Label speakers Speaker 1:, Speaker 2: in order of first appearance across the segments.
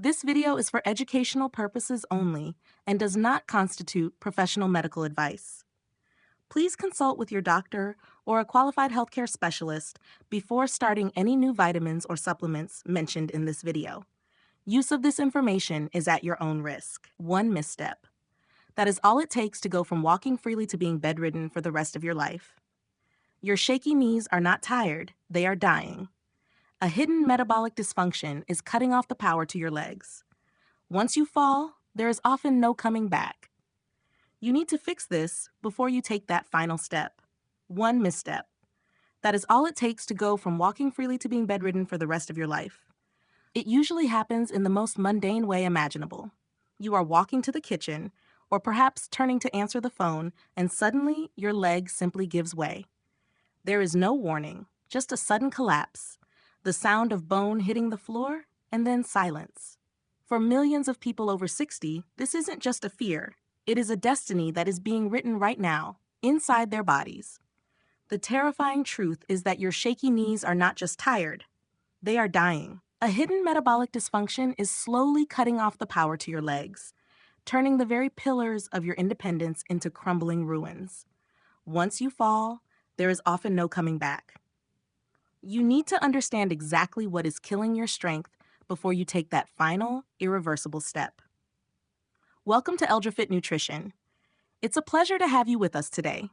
Speaker 1: This video is for educational purposes only and does not constitute professional medical advice. Please consult with your doctor or a qualified healthcare specialist before starting any new vitamins or supplements mentioned in this video. Use of this information is at your own risk. One misstep. That is all it takes to go from walking freely to being bedridden for the rest of your life. Your shaky knees are not tired, they are dying. A hidden metabolic dysfunction is cutting off the power to your legs. Once you fall, there is often no coming back. You need to fix this before you take that final step. One misstep. That is all it takes to go from walking freely to being bedridden for the rest of your life. It usually happens in the most mundane way imaginable. You are walking to the kitchen, or perhaps turning to answer the phone, and suddenly your leg simply gives way. There is no warning, just a sudden collapse, the sound of bone hitting the floor, and then silence. For millions of people over 60, this isn't just a fear. It is a destiny that is being written right now, inside their bodies. The terrifying truth is that your shaky knees are not just tired, they are dying. A hidden metabolic dysfunction is slowly cutting off the power to your legs, turning the very pillars of your independence into crumbling ruins. Once you fall, there is often no coming back. You need to understand exactly what is killing your strength before you take that final, irreversible step. Welcome to EldraFit Nutrition. It's a pleasure to have you with us today.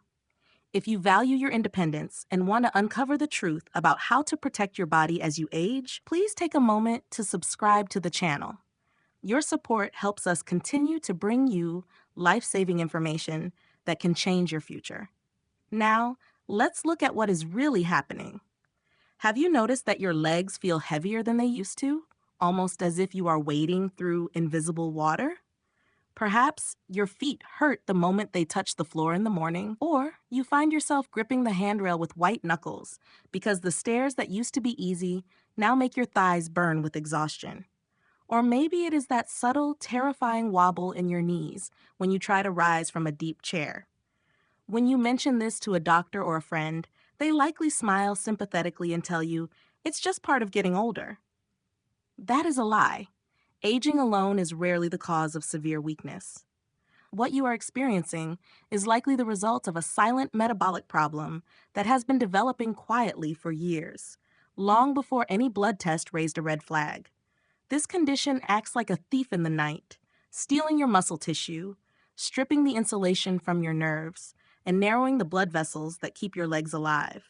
Speaker 1: If you value your independence and want to uncover the truth about how to protect your body as you age, please take a moment to subscribe to the channel. Your support helps us continue to bring you life-saving information that can change your future. Now, let's look at what is really happening. Have you noticed that your legs feel heavier than they used to, almost as if you are wading through invisible water? Perhaps your feet hurt the moment they touch the floor in the morning, or you find yourself gripping the handrail with white knuckles because the stairs that used to be easy now make your thighs burn with exhaustion. Or maybe it is that subtle, terrifying wobble in your knees when you try to rise from a deep chair. When you mention this to a doctor or a friend, they likely smile sympathetically and tell you, it's just part of getting older. That is a lie. Aging alone is rarely the cause of severe weakness. What you are experiencing is likely the result of a silent metabolic problem that has been developing quietly for years, long before any blood test raised a red flag. This condition acts like a thief in the night, stealing your muscle tissue, stripping the insulation from your nerves, and narrowing the blood vessels that keep your legs alive.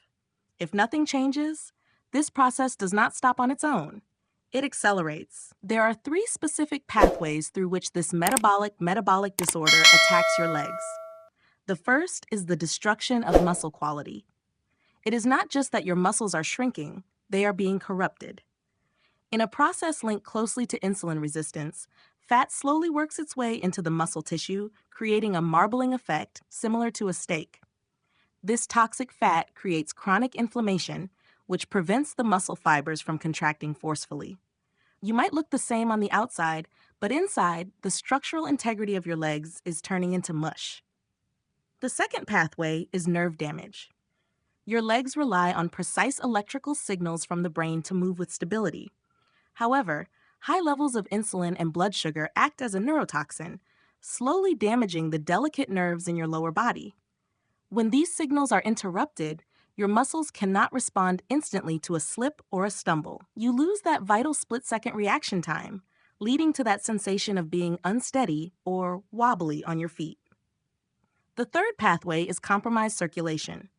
Speaker 1: If nothing changes, this process does not stop on its own. It accelerates. There are 3 specific pathways through which this metabolic disorder attacks your legs. The first is the destruction of muscle quality. It is not just that your muscles are shrinking, they are being corrupted. In a process linked closely to insulin resistance, fat slowly works its way into the muscle tissue, creating a marbling effect similar to a steak. This toxic fat creates chronic inflammation, which prevents the muscle fibers from contracting forcefully. You might look the same on the outside, but inside, the structural integrity of your legs is turning into mush. The second pathway is nerve damage. Your legs rely on precise electrical signals from the brain to move with stability. However, high levels of insulin and blood sugar act as a neurotoxin, slowly damaging the delicate nerves in your lower body. When these signals are interrupted, your muscles cannot respond instantly to a slip or a stumble. You lose that vital split-second reaction time, leading to that sensation of being unsteady or wobbly on your feet. The third pathway is compromised circulation.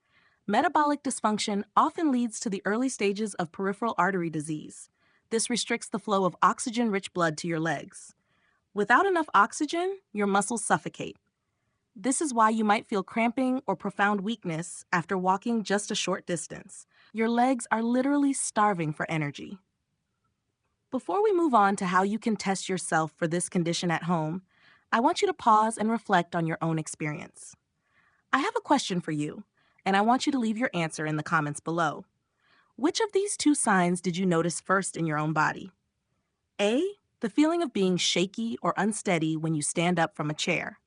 Speaker 1: Metabolic dysfunction often leads to the early stages of peripheral artery disease. This restricts the flow of oxygen-rich blood to your legs. Without enough oxygen, your muscles suffocate. This is why you might feel cramping or profound weakness after walking just a short distance. Your legs are literally starving for energy. Before we move on to how you can test yourself for this condition at home, I want you to pause and reflect on your own experience. I have a question for you, and I want you to leave your answer in the comments below. Which of these 2 signs did you notice first in your own body? A, the feeling of being shaky or unsteady when you stand up from a chair.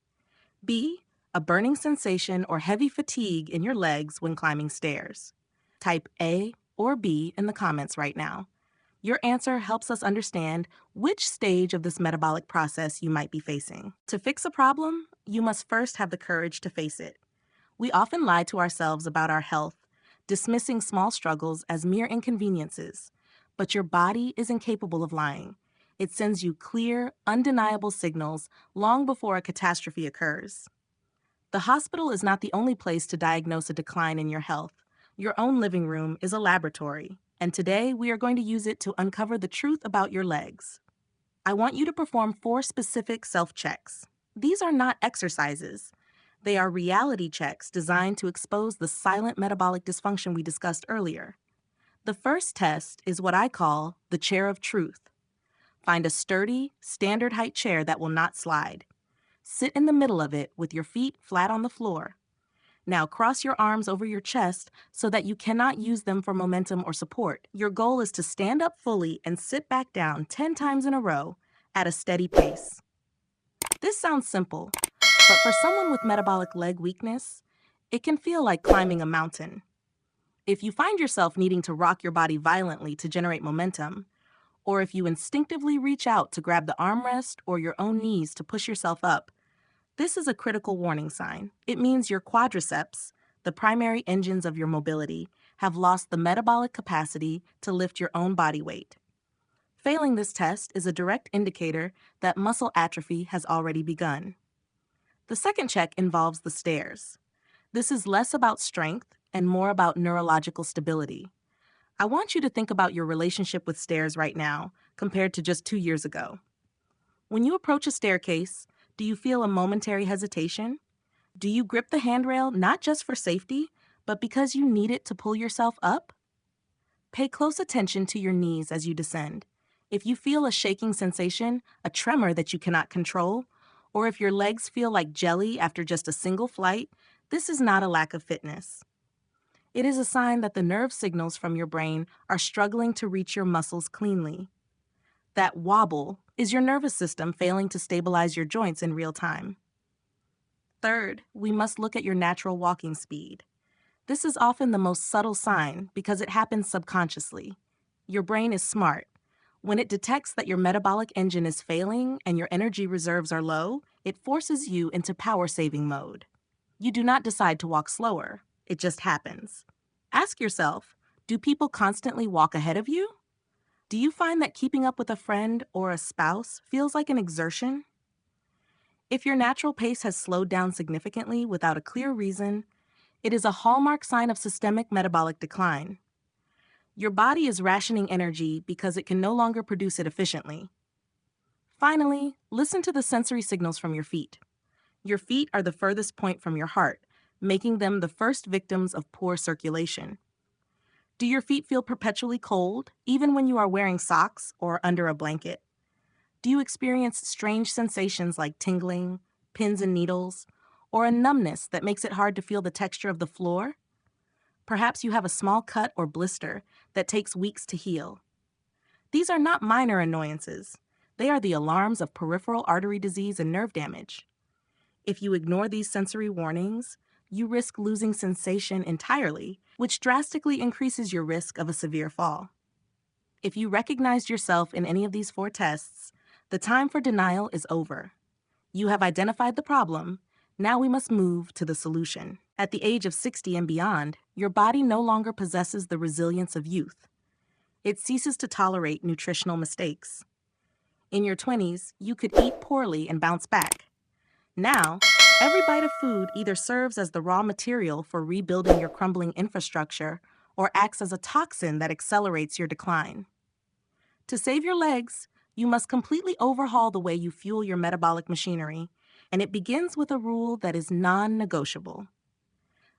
Speaker 1: B, a burning sensation or heavy fatigue in your legs when climbing stairs. Type A or B in the comments right now. Your answer helps us understand which stage of this metabolic process you might be facing. To fix a problem, you must first have the courage to face it. We often lie to ourselves about our health, dismissing small struggles as mere inconveniences. But your body is incapable of lying. It sends you clear, undeniable signals long before a catastrophe occurs. The hospital is not the only place to diagnose a decline in your health. Your own living room is a laboratory, and today we are going to use it to uncover the truth about your legs. I want you to perform 4 specific self-checks. These are not exercises. They are reality checks designed to expose the silent metabolic dysfunction we discussed earlier. The first test is what I call the chair of truth. Find a sturdy, standard height chair that will not slide. Sit in the middle of it with your feet flat on the floor. Now cross your arms over your chest so that you cannot use them for momentum or support. Your goal is to stand up fully and sit back down 10 times in a row at a steady pace. This sounds simple, but for someone with metabolic leg weakness, it can feel like climbing a mountain. If you find yourself needing to rock your body violently to generate momentum, or if you instinctively reach out to grab the armrest or your own knees to push yourself up, this is a critical warning sign. It means your quadriceps, the primary engines of your mobility, have lost the metabolic capacity to lift your own body weight. Failing this test is a direct indicator that muscle atrophy has already begun. The second check involves the stairs. This is less about strength and more about neurological stability. I want you to think about your relationship with stairs right now compared to just 2 years ago. When you approach a staircase, do you feel a momentary hesitation? Do you grip the handrail not just for safety, but because you need it to pull yourself up? Pay close attention to your knees as you descend. If you feel a shaking sensation, a tremor that you cannot control, or if your legs feel like jelly after just a single flight, this is not a lack of fitness. It is a sign that the nerve signals from your brain are struggling to reach your muscles cleanly. That wobble is your nervous system failing to stabilize your joints in real time. Third, we must look at your natural walking speed. This is often the most subtle sign because it happens subconsciously. Your brain is smart. When it detects that your metabolic engine is failing and your energy reserves are low, it forces you into power-saving mode. You do not decide to walk slower. It just happens. Ask yourself, do people constantly walk ahead of you? Do you find that keeping up with a friend or a spouse feels like an exertion? If your natural pace has slowed down significantly without a clear reason, it is a hallmark sign of systemic metabolic decline. Your body is rationing energy because it can no longer produce it efficiently. Finally, listen to the sensory signals from your feet. Your feet are the furthest point from your heart, making them the first victims of poor circulation. Do your feet feel perpetually cold, even when you are wearing socks or under a blanket? Do you experience strange sensations like tingling, pins and needles, or a numbness that makes it hard to feel the texture of the floor? Perhaps you have a small cut or blister that takes weeks to heal. These are not minor annoyances. They are the alarms of peripheral artery disease and nerve damage. If you ignore these sensory warnings, you risk losing sensation entirely, which drastically increases your risk of a severe fall. If you recognized yourself in any of these 4 tests, the time for denial is over. You have identified the problem. Now we must move to the solution. At the age of 60 and beyond, your body no longer possesses the resilience of youth. It ceases to tolerate nutritional mistakes. In your 20s, you could eat poorly and bounce back. Now, every bite of food either serves as the raw material for rebuilding your crumbling infrastructure or acts as a toxin that accelerates your decline. To save your legs, you must completely overhaul the way you fuel your metabolic machinery, and it begins with a rule that is non-negotiable.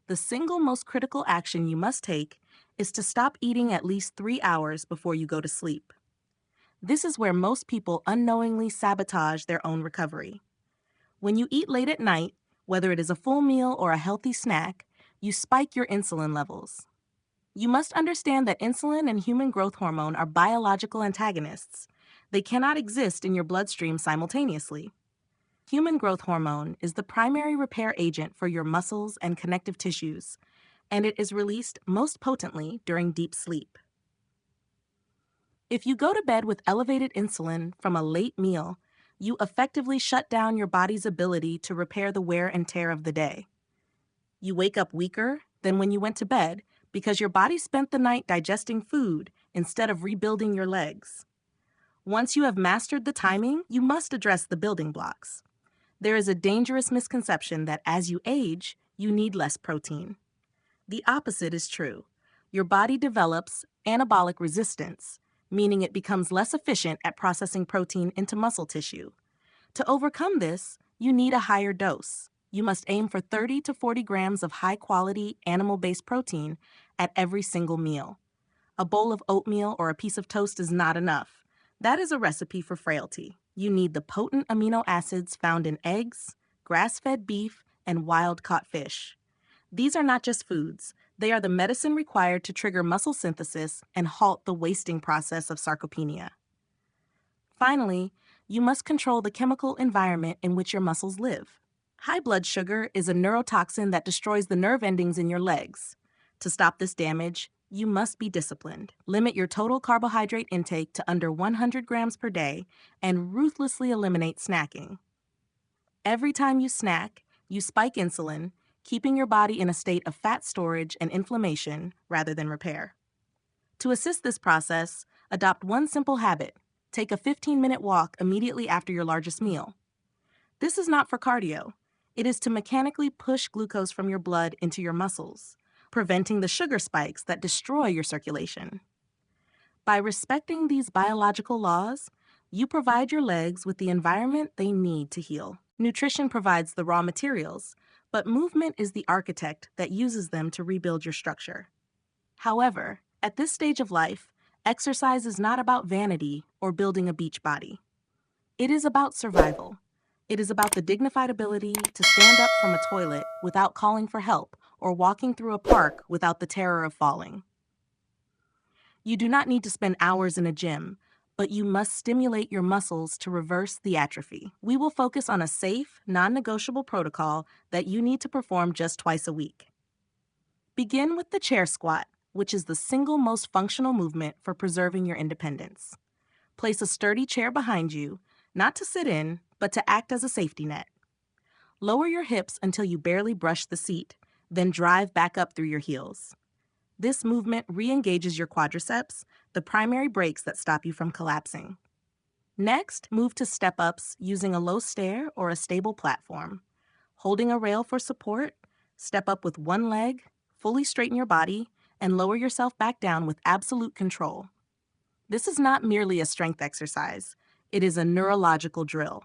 Speaker 1: The single most critical action you must take is to stop eating at least 3 hours before you go to sleep. This is where most people unknowingly sabotage their own recovery. When you eat late at night, whether it is a full meal or a healthy snack, you spike your insulin levels. You must understand that insulin and human growth hormone are biological antagonists. They cannot exist in your bloodstream simultaneously. Human growth hormone is the primary repair agent for your muscles and connective tissues, and it is released most potently during deep sleep. If you go to bed with elevated insulin from a late meal, you effectively shut down your body's ability to repair the wear and tear of the day. You wake up weaker than when you went to bed because your body spent the night digesting food instead of rebuilding your legs. Once you have mastered the timing, you must address the building blocks. There is a dangerous misconception that as you age, you need less protein. The opposite is true. Your body develops anabolic resistance, meaning it becomes less efficient at processing protein into muscle tissue. To overcome this, you need a higher dose. You must aim for 30 to 40 grams of high-quality animal-based protein at every single meal. A bowl of oatmeal or a piece of toast is not enough. That is a recipe for frailty. You need the potent amino acids found in eggs, grass-fed beef, and wild-caught fish. These are not just foods. They are the medicine required to trigger muscle synthesis and halt the wasting process of sarcopenia. Finally, you must control the chemical environment in which your muscles live. High blood sugar is a neurotoxin that destroys the nerve endings in your legs. To stop this damage, you must be disciplined. Limit your total carbohydrate intake to under 100 grams per day and ruthlessly eliminate snacking. Every time you snack, you spike insulin, keeping your body in a state of fat storage and inflammation rather than repair. To assist this process, adopt one simple habit. Take a 15-minute walk immediately after your largest meal. This is not for cardio. It is to mechanically push glucose from your blood into your muscles, preventing the sugar spikes that destroy your circulation. By respecting these biological laws, you provide your legs with the environment they need to heal. Nutrition provides the raw materials, but movement is the architect that uses them to rebuild your structure. However, at this stage of life, exercise is not about vanity or building a beach body. It is about survival. It is about the dignified ability to stand up from a toilet without calling for help or walking through a park without the terror of falling. You do not need to spend hours in a gym, but you must stimulate your muscles to reverse the atrophy. We will focus on a safe, non-negotiable protocol that you need to perform just twice a week. Begin with the chair squat, which is the single most functional movement for preserving your independence. Place a sturdy chair behind you, not to sit in, but to act as a safety net. Lower your hips until you barely brush the seat, then drive back up through your heels. This movement re-engages your quadriceps, the primary brakes that stop you from collapsing. Next, move to step-ups using a low stair or a stable platform. Holding a rail for support, step up with one leg, fully straighten your body, and lower yourself back down with absolute control. This is not merely a strength exercise. It is a neurological drill.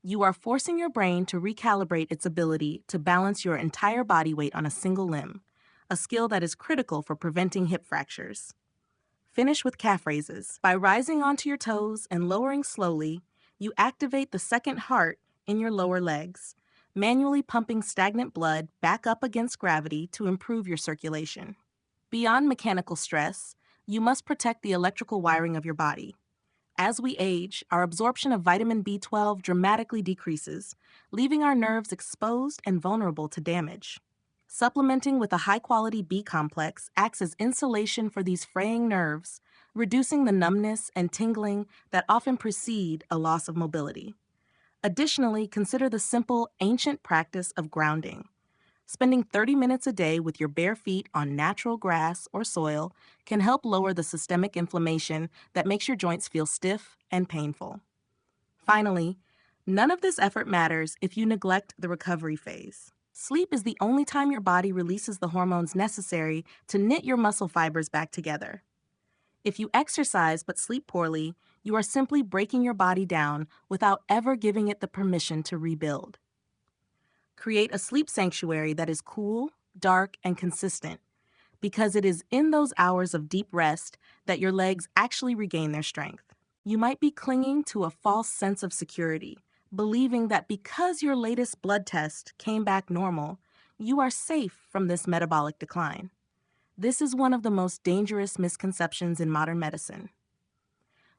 Speaker 1: You are forcing your brain to recalibrate its ability to balance your entire body weight on a single limb, a skill that is critical for preventing hip fractures. Finish with calf raises. By rising onto your toes and lowering slowly, you activate the second heart in your lower legs, manually pumping stagnant blood back up against gravity to improve your circulation. Beyond mechanical stress, you must protect the electrical wiring of your body. As we age, our absorption of vitamin B12 dramatically decreases, leaving our nerves exposed and vulnerable to damage. Supplementing with a high-quality B complex acts as insulation for these fraying nerves, reducing the numbness and tingling that often precede a loss of mobility. Additionally, consider the simple, ancient practice of grounding. Spending 30 minutes a day with your bare feet on natural grass or soil can help lower the systemic inflammation that makes your joints feel stiff and painful. Finally, none of this effort matters if you neglect the recovery phase. Sleep is the only time your body releases the hormones necessary to knit your muscle fibers back together. If you exercise but sleep poorly, you are simply breaking your body down without ever giving it the permission to rebuild. Create a sleep sanctuary that is cool, dark, and consistent, because it is in those hours of deep rest that your legs actually regain their strength. You might be clinging to a false sense of security, believing that because your latest blood test came back normal, you are safe from this metabolic decline. This is one of the most dangerous misconceptions in modern medicine.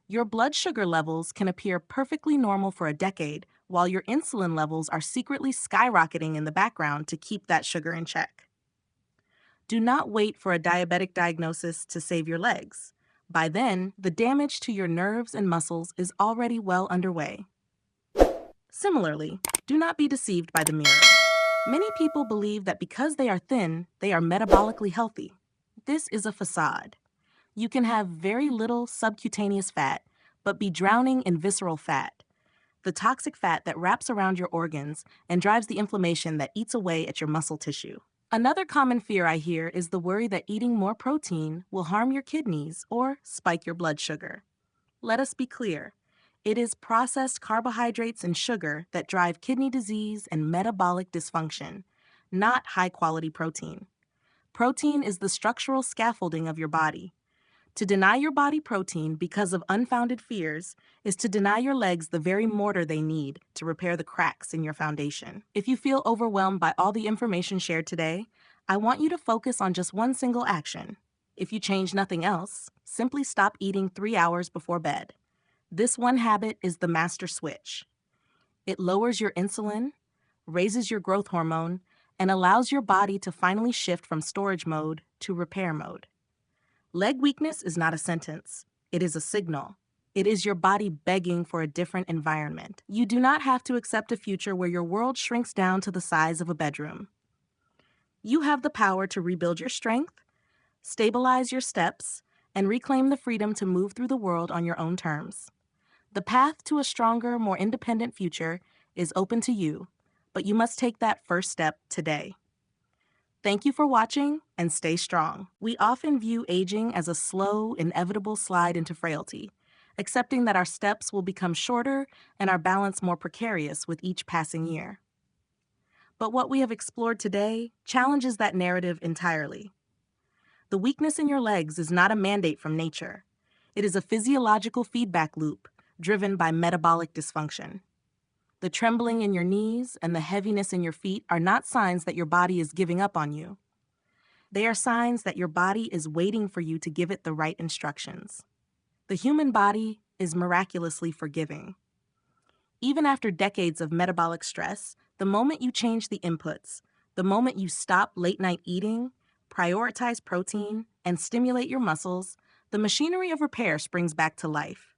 Speaker 1: Your blood sugar levels can appear perfectly normal for a decade, while your insulin levels are secretly skyrocketing in the background to keep that sugar in check. Do not wait for a diabetic diagnosis to save your legs. By then, the damage to your nerves and muscles is already well underway. Similarly, do not be deceived by the mirror. Many people believe that because they are thin, they are metabolically healthy. This is a facade. You can have very little subcutaneous fat, but be drowning in visceral fat, the toxic fat that wraps around your organs and drives the inflammation that eats away at your muscle tissue. Another common fear I hear is the worry that eating more protein will harm your kidneys or spike your blood sugar. Let us be clear. It is processed carbohydrates and sugar that drive kidney disease and metabolic dysfunction, not high-quality protein. Protein is the structural scaffolding of your body. To deny your body protein because of unfounded fears is to deny your legs the very mortar they need to repair the cracks in your foundation. If you feel overwhelmed by all the information shared today, I want you to focus on just one single action. If you change nothing else, simply stop eating 3 hours before bed. This one habit is the master switch. It lowers your insulin, raises your growth hormone, and allows your body to finally shift from storage mode to repair mode. Leg weakness is not a sentence. It is a signal. It is your body begging for a different environment. You do not have to accept a future where your world shrinks down to the size of a bedroom. You have the power to rebuild your strength, stabilize your steps, and reclaim the freedom to move through the world on your own terms. The path to a stronger, more independent future is open to you, but you must take that first step today. Thank you for watching, and stay strong. We often view aging as a slow, inevitable slide into frailty, accepting that our steps will become shorter and our balance more precarious with each passing year. But what we have explored today challenges that narrative entirely. The weakness in your legs is not a mandate from nature. It is a physiological feedback loop driven by metabolic dysfunction. The trembling in your knees and the heaviness in your feet are not signs that your body is giving up on you. They are signs that your body is waiting for you to give it the right instructions. The human body is miraculously forgiving. Even after decades of metabolic stress, the moment you change the inputs, the moment you stop late-night eating, prioritize protein, and stimulate your muscles, the machinery of repair springs back to life.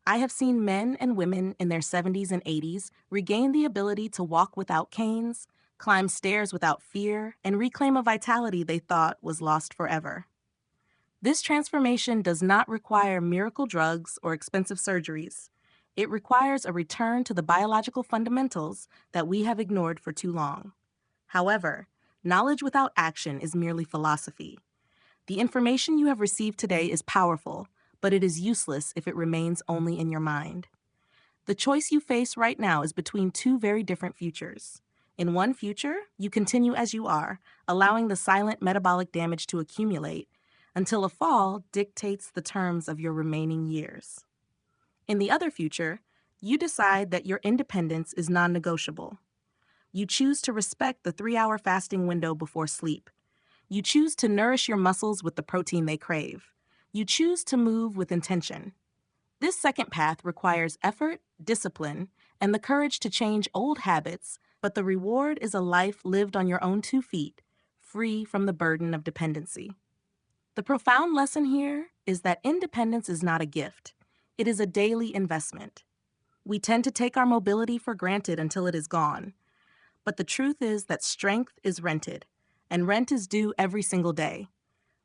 Speaker 1: I have seen men and women in their 70s and 80s regain the ability to walk without canes, climb stairs without fear, and reclaim a vitality they thought was lost forever. This transformation does not require miracle drugs or expensive surgeries. It requires a return to the biological fundamentals that we have ignored for too long. However, knowledge without action is merely philosophy. The information you have received today is powerful, but it is useless if it remains only in your mind. The choice you face right now is between two very different futures. In one future, you continue as you are, allowing the silent metabolic damage to accumulate until a fall dictates the terms of your remaining years. In the other future, you decide that your independence is non-negotiable. You choose to respect the 3-hour fasting window before sleep. You choose to nourish your muscles with the protein they crave. You choose to move with intention. This second path requires effort, discipline, and the courage to change old habits, but the reward is a life lived on your own 2 feet, free from the burden of dependency. The profound lesson here is that independence is not a gift. It is a daily investment. We tend to take our mobility for granted until it is gone. But the truth is that strength is rented, and rent is due every single day.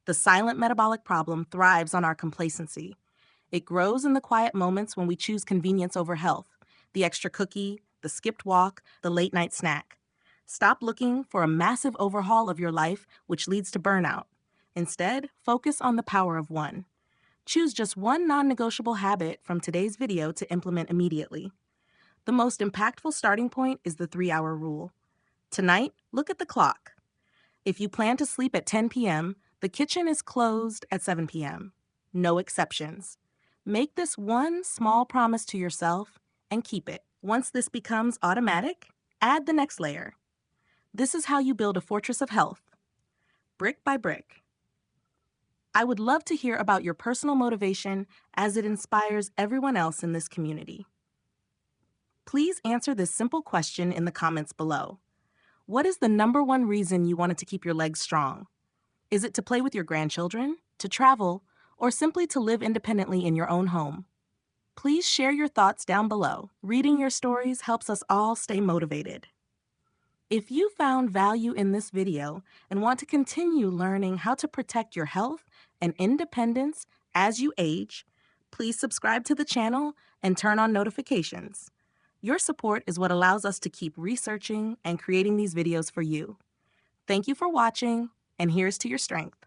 Speaker 1: The silent metabolic problem thrives on our complacency. It grows in the quiet moments when we choose convenience over health, the extra cookie, the skipped walk, the late-night snack. Stop looking for a massive overhaul of your life, which leads to burnout. Instead, focus on the power of one. Choose just one non-negotiable habit from today's video to implement immediately. The most impactful starting point is the 3-hour rule. Tonight, look at the clock. If you plan to sleep at 10 p.m., the kitchen is closed at 7 p.m. No exceptions. Make this one small promise to yourself and keep it. Once this becomes automatic, add the next layer. This is how you build a fortress of health, brick by brick. I would love to hear about your personal motivation as it inspires everyone else in this community. Please answer this simple question in the comments below. What is the number one reason you wanted to keep your legs strong? Is it to play with your grandchildren, to travel, or simply to live independently in your own home. Please share your thoughts down below. Reading your stories helps us all stay motivated. If you found value in this video and want to continue learning how to protect your health and independence as you age, please subscribe to the channel and turn on notifications. Your support is what allows us to keep researching and creating these videos for you. Thank you for watching, and here's to your strength.